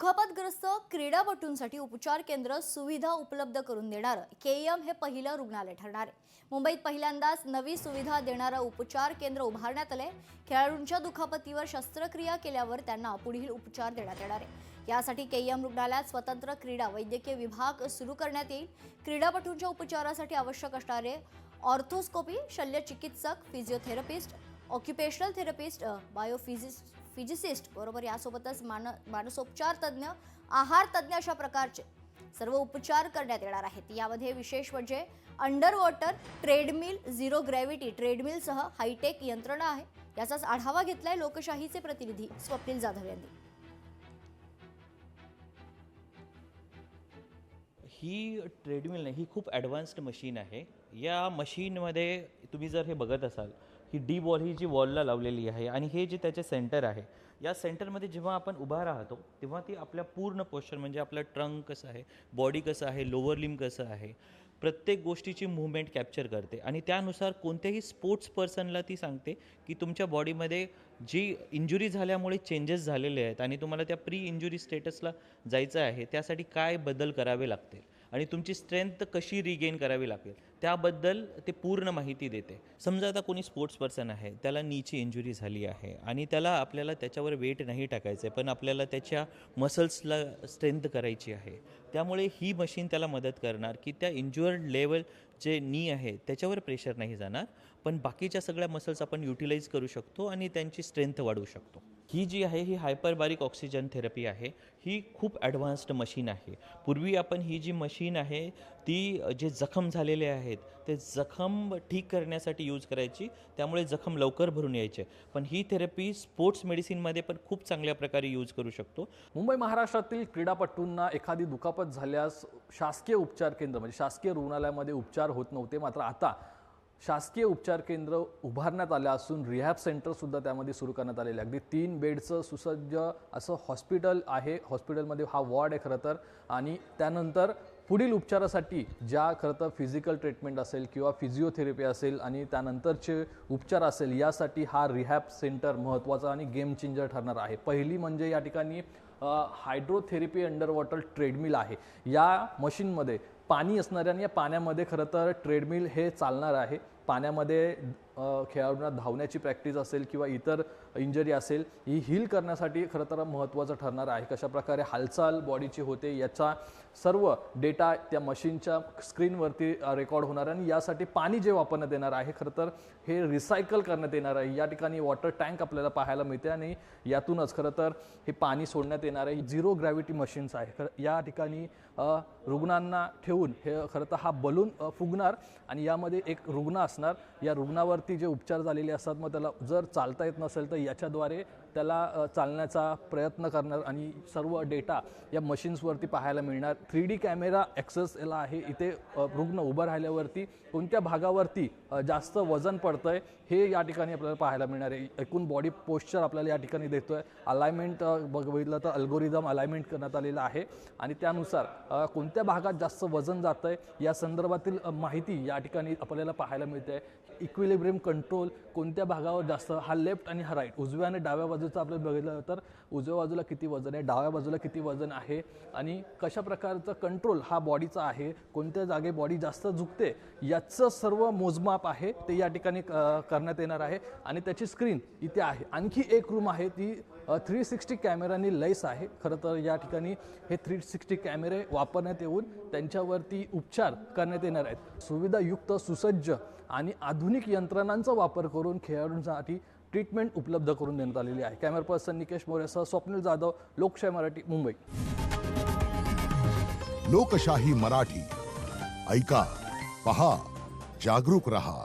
दुखापतग्रस्त क्रीडापटूंसाठी उपचार केंद्र सुविधा उपलब्ध करून देणारं केएम हे पहिलं रुग्णालय ठरणार आहे। मुंबईत पहिल्यांदाच नवी सुविधा देणारं उपचार केंद्र उभारण्यात आलंय। खेळाडूंच्या दुखापतीवर शस्त्रक्रिया केल्यावर त्यांना पुढील उपचार देण्यात येणार आहे। यासाठी केएम रुग्णालयात स्वतंत्र क्रीडा वैद्यकीय विभाग सुरू करण्यात येईल। क्रीडापटूंच्या उपचारासाठी आवश्यक असणारे ऑर्थोस्कोपी, शल्यचिकित्सक, फिजिओथेरपिस्ट, ऑक्युपेशनल थेरपिस्ट, बायोफिजिसिस्ट बरोबर यासोबतच मानसोपचार तज्ञ, आहार तज्ञ अशा प्रकारचे सर्व उपचार करण्यात येणार आहेत। यामध्ये विशेष म्हणजे under water treadmill, zero gravity ट्रेडमिलसह हायटेक यंत्रणा आहे। याचाच आढावा घेतलाय लोकशाहीचे प्रतिनिधी स्वप्नील जाधव यांनी। ही ट्रेडमिल नाही, ही खूप ॲडव्हान्स्ड मशीन आहे। या मशीनमध्ये तुम्ही जर हे बघत असाल, ही डी बॉल ही जी वॉलला लावलेली आहे आणि हे जे त्याचे सेंटर आहे, या सेंटरमध्ये जेव्हा आपण उभा राहतो तेव्हा ती आपल्या पूर्ण पोश्चर म्हणजे आपलं ट्रंक कसं आहे, बॉडी कसं आहे, लोअर लिम कसं आहे, प्रत्येक गोष्टीची मूवमेंट कॅप्चर करते आणि त्यानुसार कोणत्याही स्पोर्ट्स पर्सनला ती सांगते की तुमच्या बॉडीमध्ये जी इंजुरी झाल्यामुळे चेंजेस झालेले आहेत आणि तुम्हाला त्या प्री इंजुरी स्टेटसला जायचं आहे, त्यासाठी काय बदल करावे लागतील आणि तुमची स्ट्रेंथ कशी रिगेन करावी लागेल त्याबद्दल ते पूर्ण माहिती देते। समजा आता कोणी स्पोर्ट्स पर्सन आहे, त्याला नीची इंजुरी झाली आहे आणि आपल्याला त्याच्यावर वेट नाही टाकायचं आहे, पण आपल्याला त्याच्या मसल्सला स्ट्रेंथ करायची आहे। त्यामुळे ही मशीन त्याला मदत करणार की त्या इंज्युअर्ड लेवल जे नी आहे त्याच्यावर प्रेशर नाही जाणार, पण बाकीच्या सगळ्या मसल्स आपण युटिलाइज करू शकतो आणि त्यांची स्ट्रेंथ वाढवू शकतो। ही जी आहे ही हायपरबारिक ऑक्सिजन थेरपी आहे। ही खूप ॲडव्हान्स्ड मशीन आहे। पूर्वी आपण ही जी मशीन आहे ती जे जखम झालेले आहेत ते जखम ठीक करण्यासाठी यूज करायची, त्यामुळे जखम लवकर भरून यायचे, पण ही थेरपी स्पोर्ट्स मेडिसिनमध्ये पण खूप चांगल्या प्रकारे यूज करू शकतो। मुंबई महाराष्ट्रातील क्रीडापटूंना एखादी दुखापत झाल्यास शासकीय उपचार केंद्र म्हणजे शासकीय रुग्णालयामध्ये उपचार होत नव्हते, मात्र आता शासकीय उपचार केंद्र उभारण्यात आले असून रिहॅब सेंटर सुद्धा त्यामध्ये सुरू करण्यात आलेले। अगदी 3 बेडचं सुसज्ज असं हॉस्पिटल आहे। हॉस्पिटलमध्ये हा वॉर्ड आहे खरं तर, आणि त्यानंतर पुढील उपचारासाठी ज्या खरं तर फिजिकल ट्रीटमेंट असेल किंवा फिजिओथेरपी असेल आणि त्यानंतरचे उपचार असेल, यासाठी हा रिहॅब सेंटर महत्त्वाचा आणि गेम चेंजर ठरणार आहे। पहिली म्हणजे या ठिकाणी हायड्रोथेरपी अंडर वॉटर ट्रेडमिल आहे। या मशीनमध्ये पाणी असणार आणि या पाण्यामध्ये खरं तर ट्रेडमिल हे चालणार आहे। पाण्यामध्ये खेळाडूंना धावण्याची प्रॅक्टिस असेल किंवा इतर इंजरी असेल, ही हील करण्यासाठी खरं तर महत्त्वाचं ठरणार आहे। कशा प्रकारे हालचाल बॉडीची होते याचा सर्व डेटा त्या मशीनच्या स्क्रीनवरती रेकॉर्ड होणार आणि यासाठी पाणी जे वापरण्यात येणार आहे खरं तर हे रिसायकल करण्यात येणार आहे। या ठिकाणी वॉटर टँक आपल्याला पाहायला मिळते आणि यातूनच खरं तर हे पाणी सोडण्यात येणार आहे। झिरो ग्रॅव्हिटी मशीन्स आहे। या ठिकाणी रुग्णांना ठेवून हे खरं तर हा बलून फुगणार आणि यामध्ये एक रुग्ण असणार। या रुग्णावरती जे उपचार झालेले असतात, मग त्याला जर चालता येत नसेल तर याच्याद्वारे त्याला चालण्याचा प्रयत्न करणार आणि सर्व डेटा या मशीन्सवरती पाहायला मिळणार। 3D कॅमेरा ॲक्सेस याला आहे। इथे रुग्ण उभं राहिल्यावरती कोणत्या भागावरती जास्त वजन पडतंय हे या ठिकाणी आपल्याला पाहायला मिळणार आहे। एकूण बॉडी पोश्चर आपल्याला या ठिकाणी देतोय। अलाइनमेंट बघितलं तर अल्गोरिदम अलाइनमेंट करण्यात आलेला आहे आणि त्यानुसार कोणत्या भागात जास्त वजन जातंय या संदर्भातील माहिती या ठिकाणी आपल्याला पाहायला मिळते। इक्विलिब्रियम कंट्रोल कोणत्या भागावर जास्त, हा लेफ्ट आणि हा राईट, उजव्या आणि डाव्या बाजूचं आपल्याला बघितलं तर उजव्या बाजूला किती वजन आहे, डाव्या बाजूला किती वजन आहे आणि कशा प्रकारचा कंट्रोल हा बॉडीचा आहे, कोणत्या जागे बॉडी जास्त झुकते याचं सर्व मोजमाप आहे ते या ठिकाणी करण्यात येणार आहे आणि त्याची स्क्रीन इथे आहे। आणखी एक रूम आहे ती 360 कॅमेरांनी लैस आहे। खरं तर या ठिकाणी हे 360 कॅमेरे वापरण्यात येऊन त्यांच्यावरती उपचार करण्यात येणार आहेत। सुविधायुक्त, सुसज्ज आणि आधुनिक यंत्रणांचा वापर करून खेळाडूंसाठी ट्रीटमेंट उपलब्ध करून देण्यात आलेली आहे। कॅमेरा पर्सन निकेश मोरेसह स्वप्नील जाधव, लोकशाही मराठी, मुंबई। लोकशाही मराठी ऐका, पहा, जागरूक रहा।